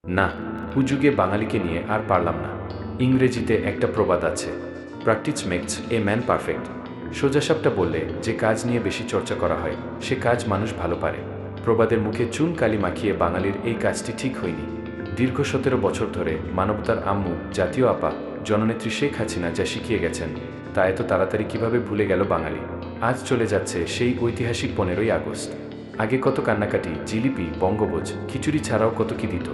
না, হুজুগে বাঙালিকে নিয়ে আর পারলাম না। ইংরেজিতে একটা প্রবাদ আছে, practice makes a man perfect. সোজাসাপটা বললে, যে কাজ নিয়ে বেশি চর্চা করা হয় সে কাজ মানুষ ভালো পারে। প্রবাদের মুখে চুন কালি মাখিয়ে বাঙালির এই কাজটি ঠিক হয়নি। দীর্ঘ 17 বছর ধরে মানবতার আম্মু, জাতীয় আপা, জননেত্রী শেখ হাসিনা যা শিখিয়ে গেছেন তা এত তাড়াতাড়ি কিভাবে ভুলে গেল বাঙালি। আজ চলে যাচ্ছে সেই ঐতিহাসিক 15ই আগস্ট। আগে কত কান্নাকাটি, জিলিপি, বঙ্গভোজ, খিচুড়ি ছাড়াও কত কি দিত।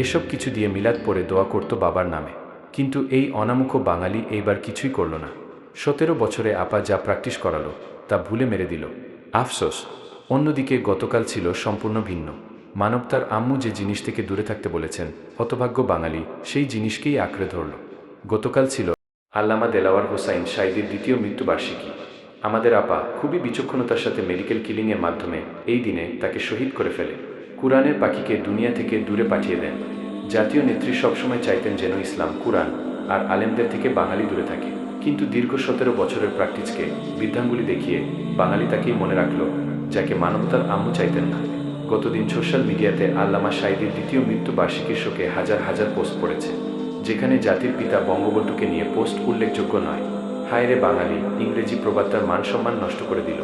এসব কিছু দিয়ে মিলাদ পড়ে দোয়া করত বাবার নামে। কিন্তু এই অনামুখ বাঙালি এইবার কিছুই করল না। 17 বছরে আপা যা প্র্যাকটিস করালো তা ভুলে মেরে দিল। আফসোস। অন্যদিকে গতকাল ছিল সম্পূর্ণ ভিন্ন। মানবতার আম্মু যে জিনিস থেকে দূরে থাকতে বলেছেন, হতভাগ্য বাঙালি সেই জিনিসকেই আঁকড়ে ধরল। গতকাল ছিল আল্লামা দেলাওয়ার হোসাইন সাঈদীর দ্বিতীয় মৃত্যুবার্ষিকী। আমাদের আপা খুবই বিচক্ষণতার সাথে মেডিকেল কিলিংয়ের মাধ্যমে এই দিনে তাকে শহীদ করে ফেলে। কুরআনের পাখিকে দুনিয়া থেকে দূরে পাঠিয়ে দেন। জাতীয় নেত্রী সবসময় চাইতেন যেন ইসলাম, কুরআন আর আলেমদের থেকে বাঙালি দূরে থাকে। কিন্তু দীর্ঘ 17 বছরের প্র্যাকটিসকে বৃদ্ধাঙ্গুলি দেখিয়ে বাঙালি তাকেই মনে রাখল, যাকে মানবতার আম্মু চাইতেন না। গতদিন সোশ্যাল মিডিয়াতে আল্লামা সাঈদীর দ্বিতীয় মৃত্যুবার্ষিকীর শোকে হাজার হাজার পোস্ট পড়েছে, যেখানে জাতির পিতা বঙ্গবন্ধুকে নিয়ে পোস্ট উল্লেখযোগ্য নয়। হায় রে বাঙালি, ইংরেজি প্রবাদটার মান সম্মান নষ্ট করে দিল।